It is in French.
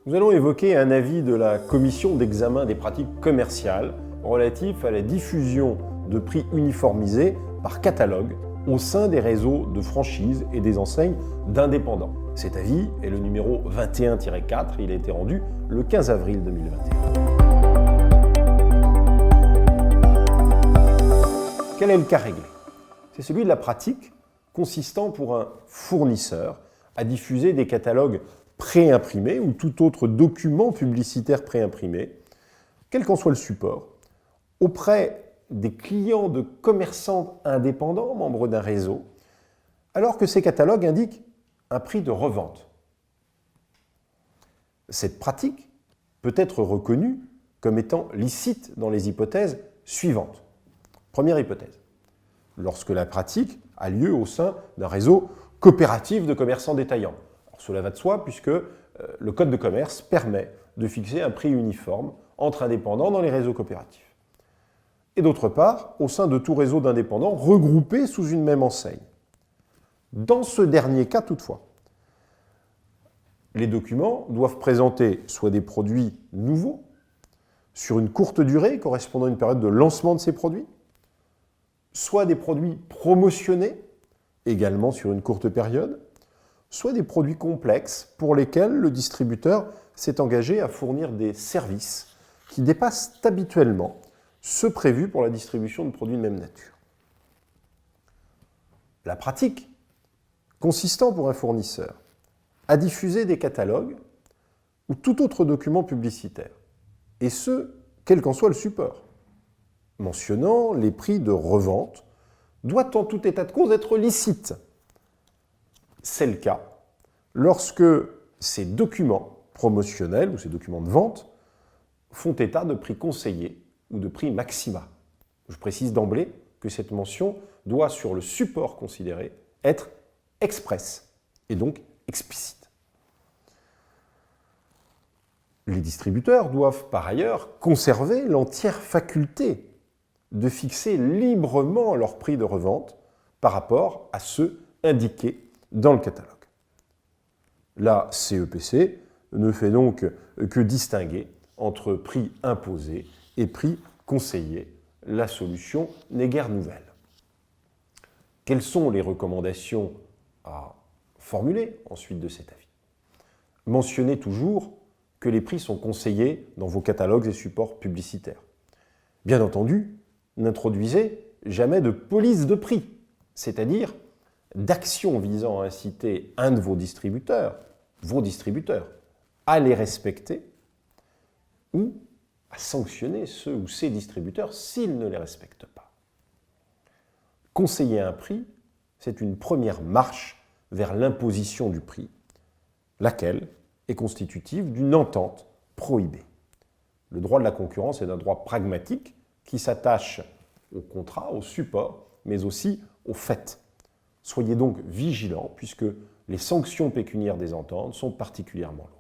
Nous allons évoquer un avis de la Commission d'examen des pratiques commerciales relatif à la diffusion de prix uniformisés par catalogue au sein des réseaux de franchise et des enseignes d'indépendants. Cet avis est le numéro 21-4, il a été rendu le 15 avril 2021. Quel est le cas réglé? C'est celui de la pratique consistant pour un fournisseur à diffuser des catalogues préimprimés ou tout autre document publicitaire préimprimé, quel qu'en soit le support, auprès des clients de commerçants indépendants, membres d'un réseau, alors que ces catalogues indiquent un prix de revente. Cette pratique peut être reconnue comme étant licite dans les hypothèses suivantes. Première hypothèse, lorsque la pratique a lieu au sein d'un réseau coopératif de commerçants détaillants. Alors, cela va de soi puisque le Code de commerce permet de fixer un prix uniforme entre indépendants dans les réseaux coopératifs. Et d'autre part, au sein de tout réseau d'indépendants regroupés sous une même enseigne. Dans ce dernier cas, toutefois, les documents doivent présenter soit des produits nouveaux, sur une courte durée correspondant à une période de lancement de ces produits, soit des produits promotionnés, également sur une courte période, soit des produits complexes pour lesquels le distributeur s'est engagé à fournir des services qui dépassent habituellement ceux prévus pour la distribution de produits de même nature. La pratique consistant pour un fournisseur à diffuser des catalogues ou tout autre document publicitaire, et ce, quel qu'en soit le support, mentionnant les prix de revente, doit en tout état de cause être licite. C'est le cas lorsque ces documents promotionnels ou ces documents de vente font état de prix conseillés ou de prix maxima. Je précise d'emblée que cette mention doit, sur le support considéré, être expresse et donc explicite. Les distributeurs doivent par ailleurs conserver l'entière faculté de fixer librement leur prix de revente par rapport à ceux indiqués dans le catalogue. La CEPC ne fait donc que distinguer entre prix imposé et prix conseillé. La solution n'est guère nouvelle. Quelles sont les recommandations à formuler ensuite de cet avis? Mentionnez toujours que les prix sont conseillés dans vos catalogues et supports publicitaires. Bien entendu, n'introduisez jamais de police de prix, c'est-à-dire d'action visant à inciter un de vos distributeurs, à les respecter ou à sanctionner ceux ou ces distributeurs s'ils ne les respectent pas. Conseiller un prix, c'est une première marche vers l'imposition du prix, laquelle est constitutive d'une entente prohibée. Le droit de la concurrence est un droit pragmatique qui s'attache au contrat, au support, mais aussi au fait. Soyez donc vigilants puisque les sanctions pécuniaires des ententes sont particulièrement lourdes.